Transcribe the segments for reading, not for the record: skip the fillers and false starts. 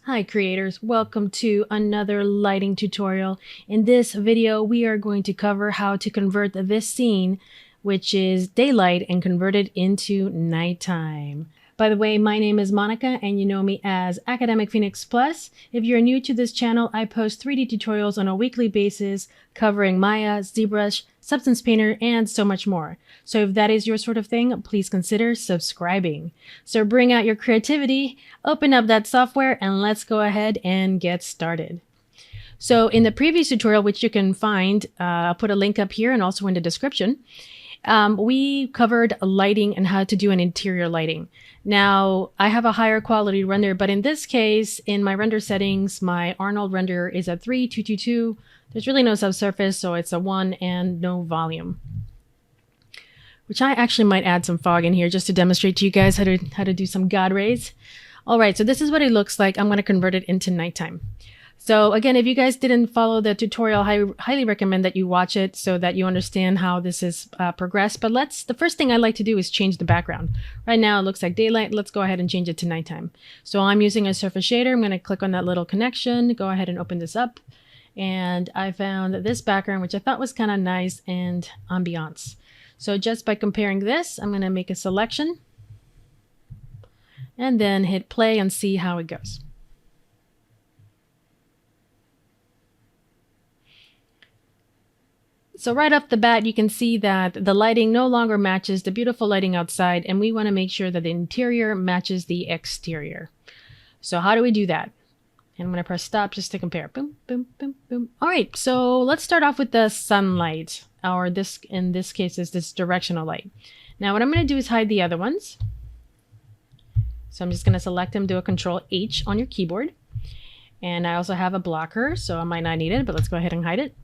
Hi creators, welcome to another lighting tutorial. In this video, we are going to cover how to convert this scene, which is daylight, and convert it into nighttime. By the way, my name is Monica and you know me as Academic Phoenix Plus. If you're new to this channel, I post 3D tutorials on a weekly basis covering Maya, ZBrush, Substance Painter, and so much more. So if that is your sort of thing, please consider subscribing. So bring out your creativity, open up that software, and let's go ahead and get started. So in the previous tutorial, which you can find, I'll put a link up here and also in the description, we covered lighting and how to do an interior lighting. Now, I have a higher quality render, but in this case, in my render settings, my Arnold render is at 3222. There's really no subsurface, so it's a 1 and no volume. Which I actually might add some fog in here just to demonstrate to you guys how to do some God rays. All right, so this is what it looks like. I'm going to convert it into nighttime. So again, if you guys didn't follow the tutorial, I highly recommend that you watch it so that you understand how this is progressed. But the first thing I like to do is change the background. Right now it looks like daylight. Let's go ahead and change it to nighttime. So I'm using a surface shader. I'm going to click on that little connection, go ahead and open this up. And I found this background, which I thought was kind of nice, and ambiance. So just by comparing this, I'm going to make a selection and then hit play and see how it goes. So right off the bat, you can see that the lighting no longer matches the beautiful lighting outside, and we want to make sure that the interior matches the exterior. So how do we do that? And I'm going to press stop just to compare. Boom, boom, boom, boom. All right, so let's start off with the sunlight, or this, in this case, is this directional light. Now what I'm going to do is hide the other ones. So I'm just going to select them, do a Control H on your keyboard. And I also have a blocker, so I might not need it, but let's go ahead and hide it.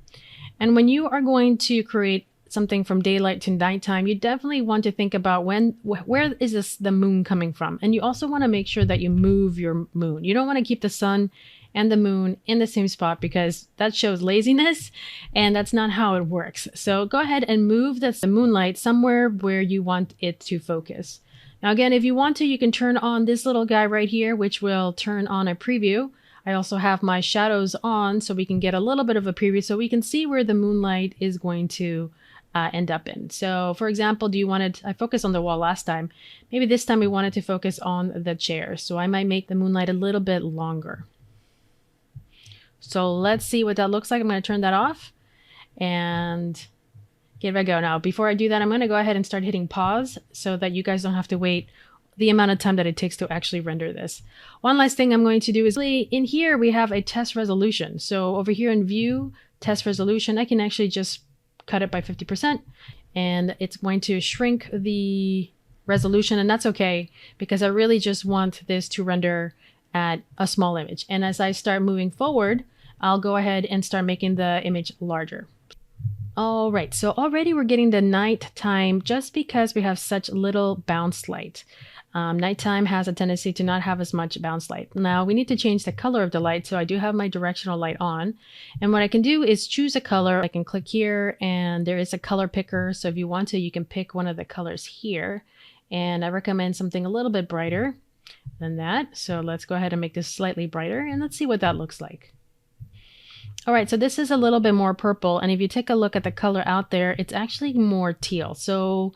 And when you are going to create something from daylight to nighttime, you definitely want to think about where is the moon coming from? And you also want to make sure that you move your moon. You don't want to keep the sun and the moon in the same spot because that shows laziness, and that's not how it works. So go ahead and move the moonlight somewhere where you want it to focus. Now again, if you want to, you can turn on this little guy right here, which will turn on a preview. I also have my shadows on so we can get a little bit of a preview so we can see where the moonlight is going to end up in. So for example, I focused on the wall last time. Maybe this time we wanted to focus on the chair. So I might make the moonlight a little bit longer. So let's see what that looks like. I'm going to turn that off and give it a go. Now, before I do that, I'm going to go ahead and start hitting pause so that you guys don't have to wait the amount of time that it takes to actually render this. One last thing I'm going to do is in here we have a test resolution. So over here in view, test resolution, I can actually just cut it by 50% and it's going to shrink the resolution, and that's okay because I really just want this to render at a small image. And as I start moving forward, I'll go ahead and start making the image larger. All right, so already we're getting the nighttime just because we have such little bounce light. Nighttime has a tendency to not have as much bounce light. Now we need to change the color of the light, so I do have my directional light on. And what I can do is choose a color. I can click here and there is a color picker. So if you want to, you can pick one of the colors here. And I recommend something a little bit brighter than that. So let's go ahead and make this slightly brighter and let's see what that looks like. All right, so this is a little bit more purple. And if you take a look at the color out there, it's actually more teal. So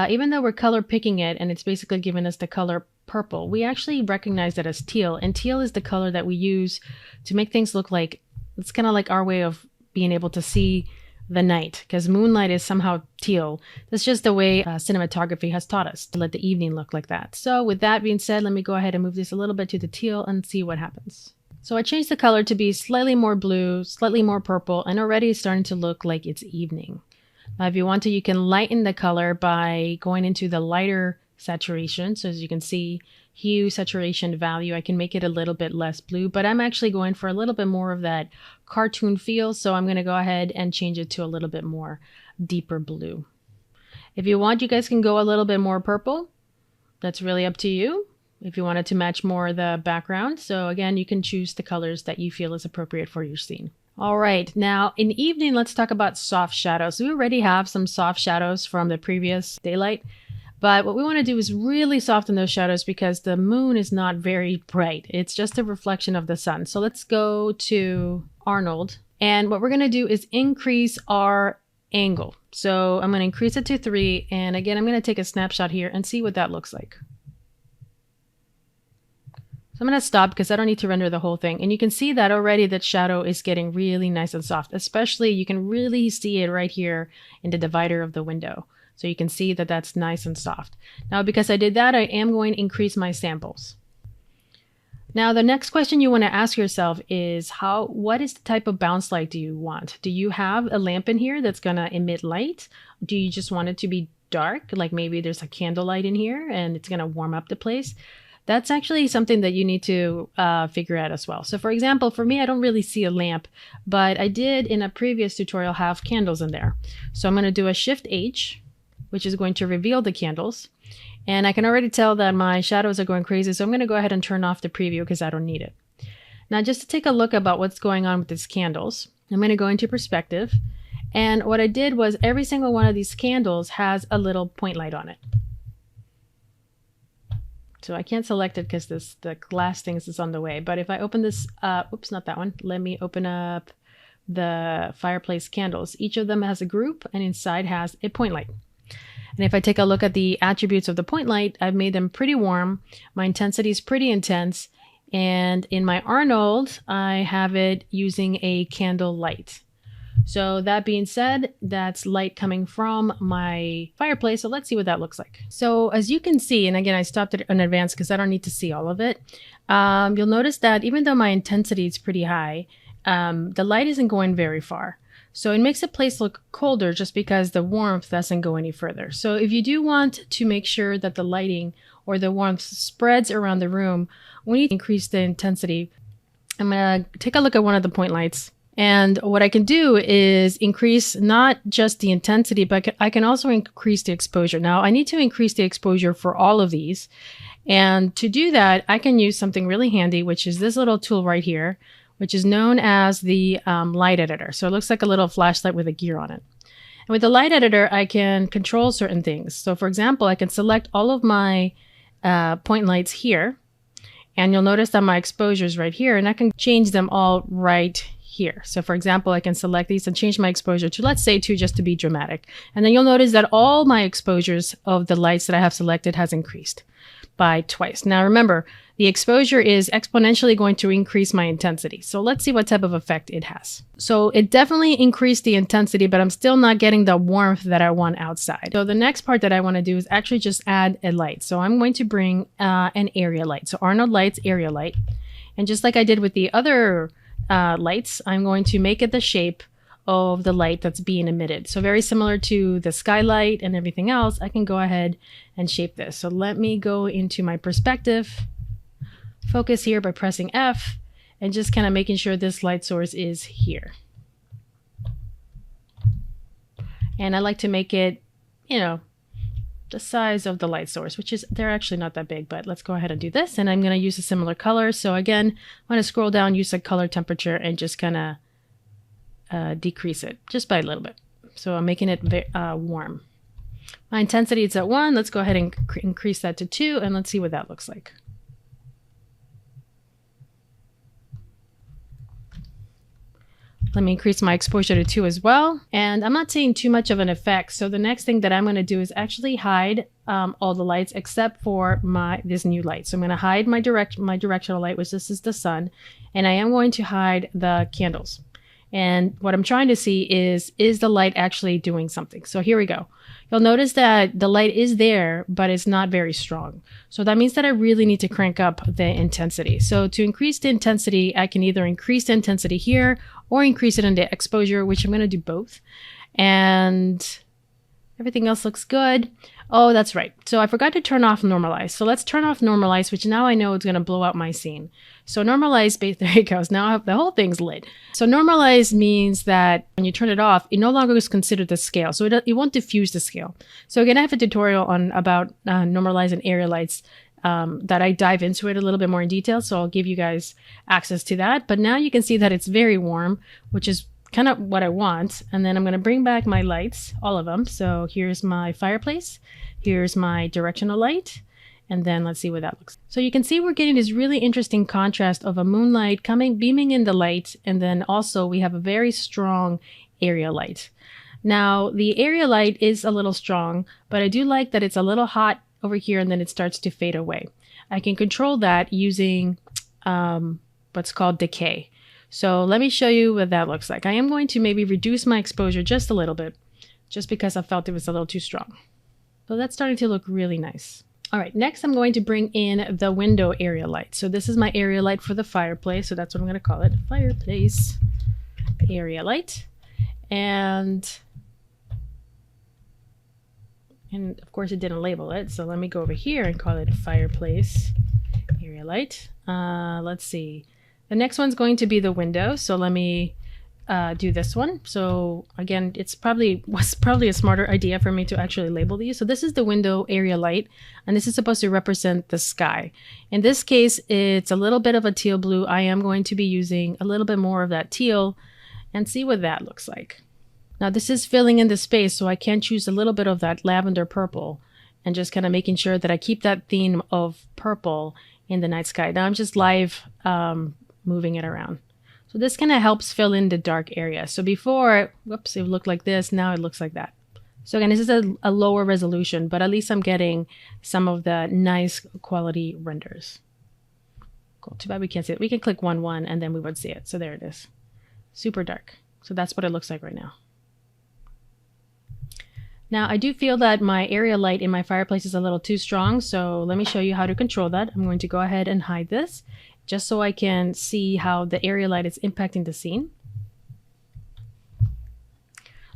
even though we're color picking it and it's basically giving us the color purple, we actually recognize it as teal. And teal is the color that we use to make things look like, it's kind of like our way of being able to see the night, because moonlight is somehow teal. That's just the way cinematography has taught us to let the evening look like that. So with that being said, let me go ahead and move this a little bit to the teal and see what happens. So I changed the color to be slightly more blue, slightly more purple, and already it's starting to look like it's evening. Now, if you want to, you can lighten the color by going into the lighter saturation. So as you can see, hue, saturation, value, I can make it a little bit less blue, but I'm actually going for a little bit more of that cartoon feel. So I'm going to go ahead and change it to a little bit more deeper blue. If you want, you guys can go a little bit more purple. That's really up to you. If you want it to match more the background. So again, you can choose the colors that you feel is appropriate for your scene. All right, now in evening, let's talk about soft shadows. We already have some soft shadows from the previous daylight. But what we want to do is really soften those shadows because the moon is not very bright. It's just a reflection of the sun. So let's go to Arnold. And what we're going to do is increase our angle. So I'm going to increase it to 3. And again, I'm going to take a snapshot here and see what that looks like. So I'm going to stop because I don't need to render the whole thing. And you can see that already that shadow is getting really nice and soft. Especially you can really see it right here in the divider of the window. So you can see that that's nice and soft. Now, because I did that, I am going to increase my samples. Now, the next question you want to ask yourself is what is the type of bounce light do you want? Do you have a lamp in here that's going to emit light? Do you just want it to be dark? Like maybe there's a candlelight in here and it's going to warm up the place. That's actually something that you need to figure out as well. So for example, for me, I don't really see a lamp, but I did in a previous tutorial have candles in there. So I'm going to do a Shift H, which is going to reveal the candles. And I can already tell that my shadows are going crazy. So I'm going to go ahead and turn off the preview because I don't need it. Now, just to take a look about what's going on with these candles, I'm going to go into perspective. And what I did was every single one of these candles has a little point light on it. So I can't select it because the glass thing is on the way. But if I open this, oops, not that one. Let me open up the fireplace candles. Each of them has a group and inside has a point light. And if I take a look at the attributes of the point light, I've made them pretty warm. My intensity is pretty intense. And in my Arnold, I have it using a candle light. So that being said, that's light coming from my fireplace. So let's see what that looks like. So as you can see, and again, I stopped it in advance because I don't need to see all of it. You'll notice that even though my intensity is pretty high, the light isn't going very far. So it makes the place look colder just because the warmth doesn't go any further. So if you do want to make sure that the lighting or the warmth spreads around the room, we need to increase the intensity. I'm going to take a look at one of the point lights. And what I can do is increase not just the intensity, but I can also increase the exposure. Now, I need to increase the exposure for all of these. And to do that, I can use something really handy, which is this little tool right here, which is known as the light editor. So it looks like a little flashlight with a gear on it. And with the light editor, I can control certain things. So for example, I can select all of my point lights here. And you'll notice that my exposure is right here. And I can change them all right here. So for example, I can select these and change my exposure to, let's say 2 just to be dramatic. And then you'll notice that all my exposures of the lights that I have selected has increased by twice. Now remember, the exposure is exponentially going to increase my intensity. So let's see what type of effect it has. So it definitely increased the intensity, but I'm still not getting the warmth that I want outside. So the next part that I want to do is actually just add a light. So I'm going to bring an area light. So Arnold Lights area light. And just like I did with the other lights, I'm going to make it the shape of the light that's being emitted. So very similar to the skylight and everything else, I can go ahead and shape this. So let me go into my perspective, focus here by pressing F, and just kind of making sure this light source is here. And I like to make it, the size of the light source, which is, they're actually not that big, but let's go ahead and do this. And I'm going to use a similar color. So again, I'm going to scroll down, use a color temperature, and just kind of decrease it just by a little bit. So I'm making it warm. My intensity is at 1. Let's go ahead and increase that to 2, and let's see what that looks like. Let me increase my exposure to 2 as well. And I'm not seeing too much of an effect. So the next thing that I'm going to do is actually hide all the lights except for this new light. So I'm going to hide my directional light, which this is the sun. And I am going to hide the candles. And what I'm trying to see is the light actually doing something? So here we go. You'll notice that the light is there, but it's not very strong. So that means that I really need to crank up the intensity. So to increase the intensity, I can either increase the intensity here or increase it in the exposure, which I'm going to do both. And everything else looks good. Oh, that's right. So I forgot to turn off normalize. So let's turn off normalize, which now I know it's going to blow out my scene. So normalize, there it goes. Now the whole thing's lit. So normalize means that when you turn it off, it no longer is considered the scale. So it won't diffuse the scale. So again, I have a tutorial about normalize and area lights that I dive into it a little bit more in detail. So I'll give you guys access to that. But now you can see that it's very warm, which is kind of what I want. And then I'm going to bring back my lights, all of them. So here's my fireplace. Here's my directional light. And then let's see what that looks like. So you can see we're getting this really interesting contrast of a moonlight beaming in the light. And then also we have a very strong area light. Now the area light is a little strong, but I do like that it's a little hot over here and then it starts to fade away. I can control that using what's called decay. So let me show you what that looks like. I am going to maybe reduce my exposure just a little bit, just because I felt it was a little too strong. So that's starting to look really nice. All right, next I'm going to bring in the window area light. So this is my area light for the fireplace. So that's what I'm going to call it, fireplace area light. And of course it didn't label it. So let me go over here and call it fireplace area light. Let's see. The next one's going to be the window. So let me do this one. So again, was probably a smarter idea for me to actually label these. So this is the window area light, and this is supposed to represent the sky. In this case, it's a little bit of a teal blue. I am going to be using a little bit more of that teal and see what that looks like. Now this is filling in the space, so I can choose a little bit of that lavender purple and just kind of making sure that I keep that theme of purple in the night sky. Now I'm just live moving it around. So this kind of helps fill in the dark area. So before, whoops, it looked like this. Now it looks like that. So again, this is a lower resolution, but at least I'm getting some of the nice quality renders. Cool. Too bad we can't see it. We can click 1:1 and then we would see it. So there it is. Super dark. So that's what it looks like right now. Now I do feel that my area light in my fireplace is a little too strong. So let me show you how to control that. I'm going to go ahead and hide this, just so I can see how the area light is impacting the scene.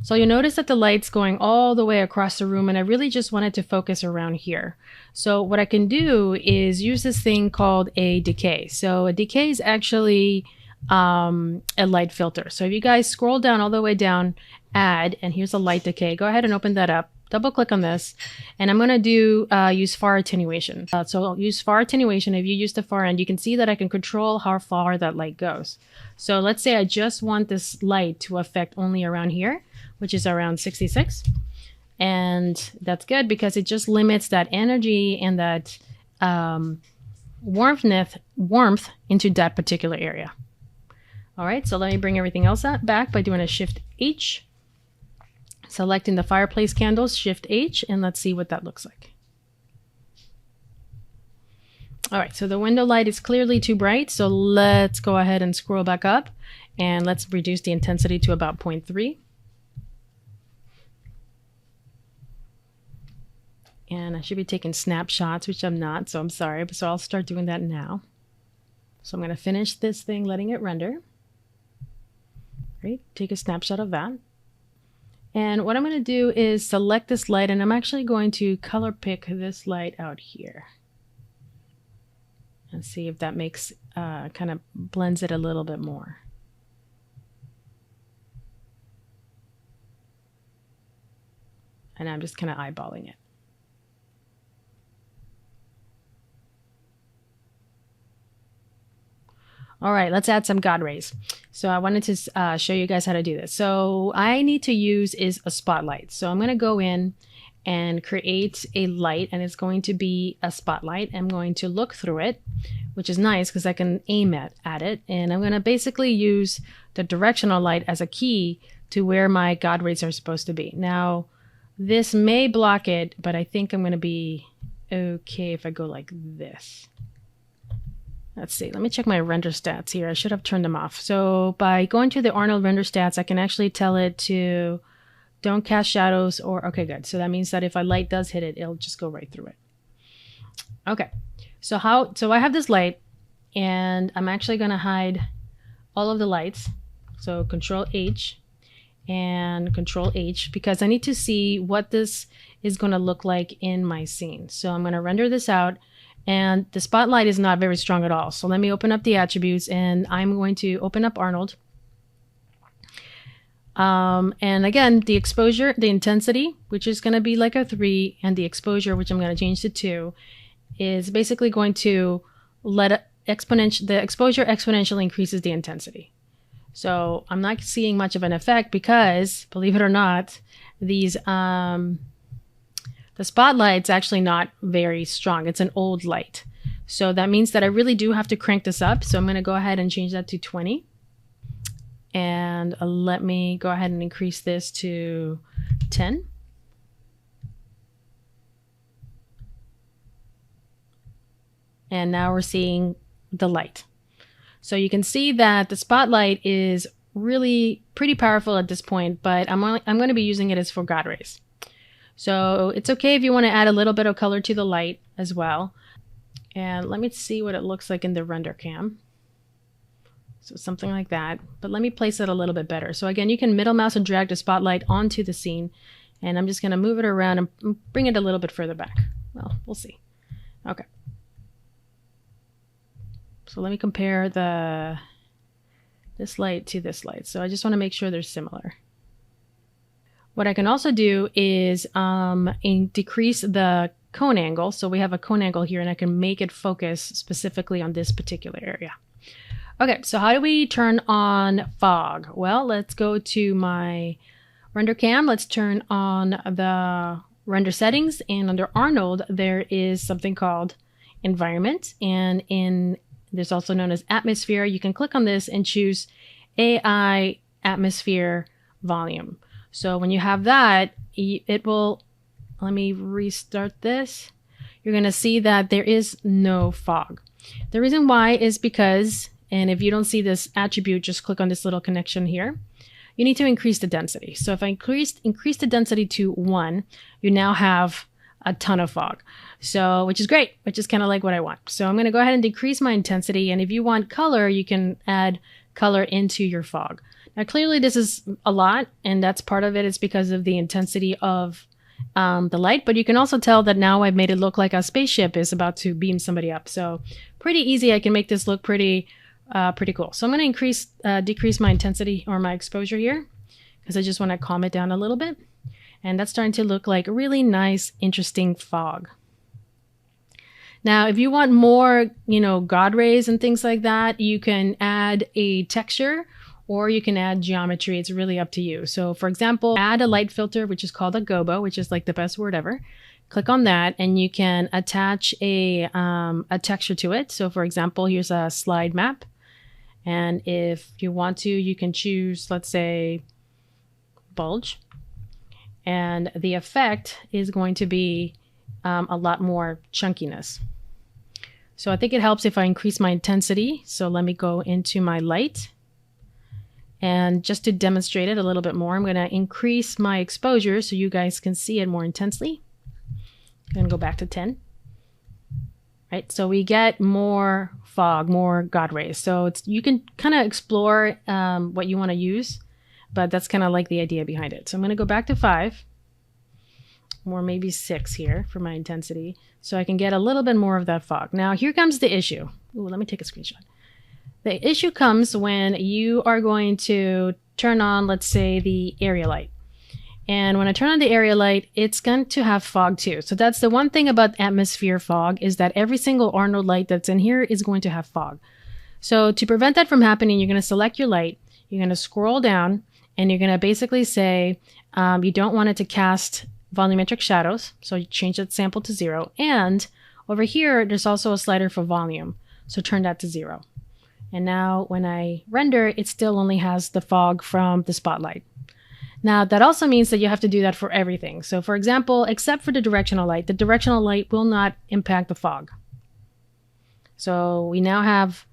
So you'll notice that the light's going all the way across the room, and I really just wanted to focus around here. So what I can do is use this thing called a decay. So a decay is actually a light filter. So if you guys scroll down all the way down, add, and here's a light decay. Go ahead and open that up. Double click on this, and I'm going to do use far attenuation. So I'll use far attenuation. If you use the far end, you can see that I can control how far that light goes. So let's say I just want this light to affect only around here, which is around 66. And that's good because it just limits that energy and that warmth into that particular area. All right, so let me bring everything else back by doing a Shift H. Selecting the fireplace candles, Shift H, and let's see what that looks like. All right, so the window light is clearly too bright, so let's go ahead and scroll back up, and let's reduce the intensity to about 0.3. And I should be taking snapshots, which I'm not, so I'm sorry, so I'll start doing that now. So I'm going to finish this thing, letting it render. Right, take a snapshot of that. And what I'm going to do is select this light, and I'm actually going to color pick this light out here. And see if that makes, kind of blends it a little bit more. And I'm just kind of eyeballing it. All right, let's add some God rays. So I wanted to show you guys how to do this. So I need to use is a spotlight. So I'm going to go in and create a light, and it's going to be a spotlight. I'm going to look through it, which is nice because I can aim at it. And I'm going to basically use the directional light as a key to where my God rays are supposed to be. Now, this may block it, but I think I'm going to be okay if I go like this. Let's see, let me check my render stats here. I should have turned them off. So by going to the Arnold render stats, I can actually tell it to don't cast shadows or, okay, good. So that means that if a light does hit it, it'll just go right through it. Okay, so I have this light, and I'm actually gonna hide all of the lights. So Control H and Control H, because I need to see what this is gonna look like in my scene. So I'm gonna render this out. And the spotlight is not very strong at all. So let me open up the attributes, and I'm going to open up Arnold. And again, the exposure, the intensity, which is going to be like a 3, and the exposure, which I'm going to change to 2, is basically going to let the exposure exponentially increases the intensity. So I'm not seeing much of an effect because, believe it or not, these The spotlight's actually not very strong. It's an old light. So that means that I really do have to crank this up. So I'm going to go ahead and change that to 20. And let me go ahead and increase this to 10. And now we're seeing the light. So you can see that the spotlight is really pretty powerful at this point, but I'm going to be using it as for God rays. So it's okay if you want to add a little bit of color to the light as well. And let me see what it looks like in the render cam. So something like that, but let me place it a little bit better. So again, you can middle mouse and drag the spotlight onto the scene, and I'm just going to move it around and bring it a little bit further back. Well, we'll see. Okay. So let me compare this light to this light. So I just want to make sure they're similar. What I can also do is decrease the cone angle. So we have a cone angle here, and I can make it focus specifically on this particular area. Okay, so how do we turn on fog? Well, let's go to my render cam. Let's turn on the render settings, and under Arnold, there is something called environment, and there's also known as atmosphere. You can click on this and choose AI atmosphere volume. So when you have that, it will, let me restart this. You're going to see that there is no fog. The reason why is because, and if you don't see this attribute, just click on this little connection here. You need to increase the density. So if I increase the density to 1, you now have a ton of fog. So, which is great, which is kind of like what I want. So I'm going to go ahead and decrease my intensity. And if you want color, you can add color into your fog. Now, clearly this is a lot, and that's part of it is because of the intensity of the light. But you can also tell that now I've made it look like a spaceship is about to beam somebody up. So pretty easy. I can make this look pretty cool. So I'm going to decrease my intensity or my exposure here because I just want to calm it down a little bit. And that's starting to look like a really nice, interesting fog. Now, if you want more, God rays and things like that, you can add a texture or you can add geometry. It's really up to you. So for example, add a light filter, which is called a gobo, which is like the best word ever. Click on that and you can attach a texture to it. So for example, here's a slide map. And if you want to, you can choose, let's say, bulge. And the effect is going to be a lot more chunkiness. So I think it helps if I increase my intensity. So let me go into my light. And just to demonstrate it a little bit more, I'm going to increase my exposure so you guys can see it more intensely. I'm going to go back to 10. Right, so we get more fog, more God rays. So you can kind of explore what you want to use. But that's kind of like the idea behind it. So I'm going to go back to 5 or maybe 6 here for my intensity so I can get a little bit more of that fog. Now here comes the issue. Ooh, let me take a screenshot. The issue comes when you are going to turn on, let's say, the area light. And when I turn on the area light, it's going to have fog too. So that's the one thing about atmosphere fog is that every single Arnold light that's in here is going to have fog. So to prevent that from happening, you're going to select your light. You're going to scroll down. And you're going to basically say you don't want it to cast volumetric shadows. So you change that sample to 0. And over here, there's also a slider for volume. So turn that to 0. And now when I render, it still only has the fog from the spotlight. Now that also means that you have to do that for everything. So for example, except for the directional light will not impact the fog. So we now have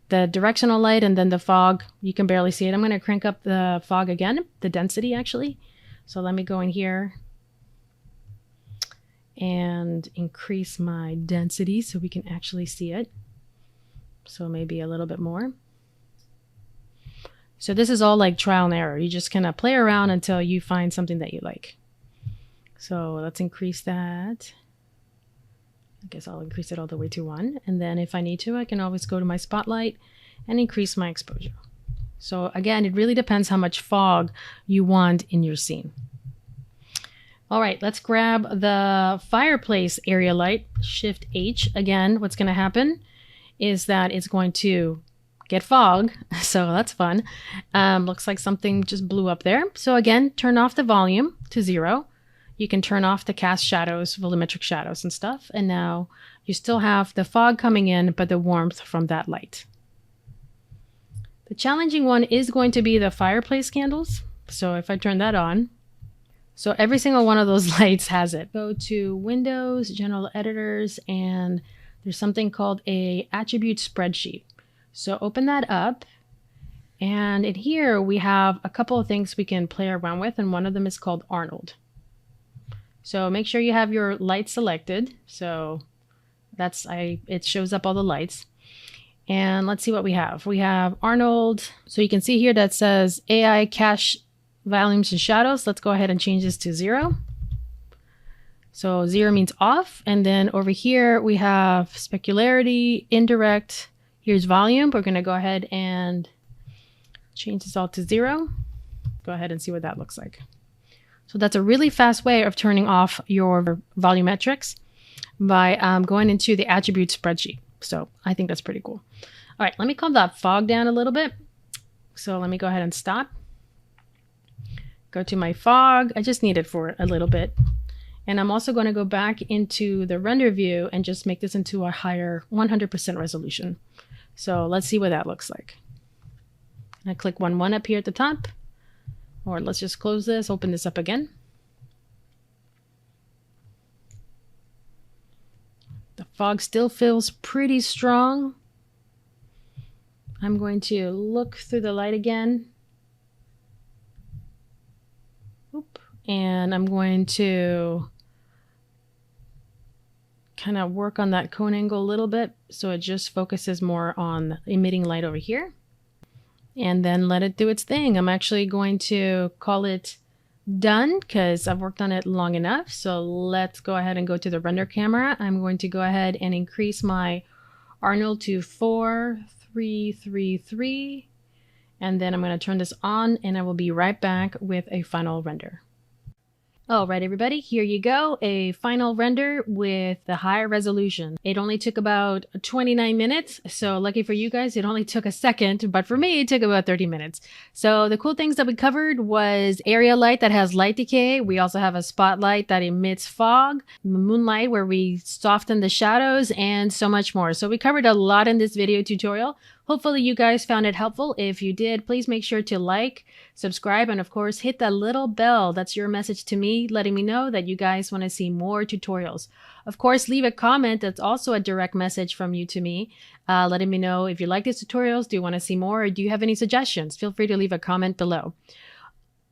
the directional light and then the fog, you can barely see it. I'm going to crank up the fog again, the density actually. So let me go in here and increase my density so we can actually see it. So maybe a little bit more. So this is all like trial and error. You just kind of play around until you find something that you like. So let's increase that. I guess I'll increase it all the way to 1. And then if I need to, I can always go to my spotlight and increase my exposure. So again, it really depends how much fog you want in your scene. All right, let's grab the fireplace area light, Shift H. Again, what's going to happen is that it's going to get fog. So that's fun. Looks like something just blew up there. So again, turn off the volume to 0. you can turn off the cast shadows, volumetric shadows and stuff. And now you still have the fog coming in, but the warmth from that light. The challenging one is going to be the fireplace candles. So if I turn that on, so every single one of those lights has it. Go to Windows, General Editors, and there's something called a attribute spreadsheet. So open that up. And in here we have a couple of things we can play around with, and one of them is called Arnold. So make sure you have your light selected. So it shows up all the lights. And let's see what we have. We have Arnold. So you can see here that says AI cache volumes and shadows. Let's go ahead and change this to 0. So 0 means off. And then over here we have specularity, indirect. Here's volume. We're going to go ahead and change this all to 0. Go ahead and see what that looks like. So that's a really fast way of turning off your volumetrics by going into the attribute spreadsheet. So I think that's pretty cool. All right, let me calm that fog down a little bit. So let me go ahead and stop. Go to my fog. I just need it for a little bit. And I'm also going to go back into the render view and just make this into a higher 100% resolution. So let's see what that looks like. I click 1.1 up here at the top. Or let's just close this, open this up again. The fog still feels pretty strong. I'm going to look through the light again. Oop. And I'm going to kind of work on that cone angle a little bit so it just focuses more on emitting light over here. And then let it do its thing. I'm actually going to call it done because I've worked on it long enough. So let's go ahead and go to the render camera. I'm going to go ahead and increase my Arnold to 4,333. And then I'm going to turn this on and I will be right back with a final render. All right, everybody, here you go. A final render with the higher resolution. It only took about 29 minutes. So lucky for you guys, it only took a second, but for me, it took about 30 minutes. So the cool things that we covered was area light that has light decay. We also have a spotlight that emits fog, moonlight where we soften the shadows, and so much more. So we covered a lot in this video tutorial. Hopefully you guys found it helpful. If you did, please make sure to like, subscribe, and of course, hit that little bell. That's your message to me, letting me know that you guys want to see more tutorials. Of course, leave a comment. That's also a direct message from you to me, letting me know if you like these tutorials, do you want to see more, or do you have any suggestions? Feel free to leave a comment below.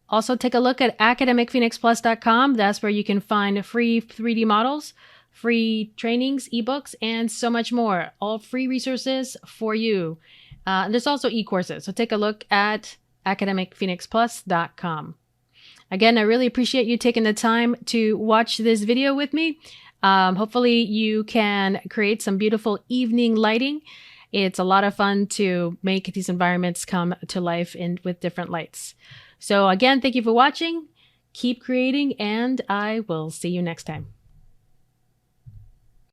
Also, take a look at academicphoenixplus.com. That's where you can find free 3D models, free trainings, ebooks, and so much more. All free resources for you. There's also e-courses, so take a look at academicphoenixplus.com. Again, I really appreciate you taking the time to watch this video with me. Hopefully you can create some beautiful evening lighting. It's a lot of fun to make these environments come to life with different lights. So again, thank you for watching. Keep creating, and I will see you next time.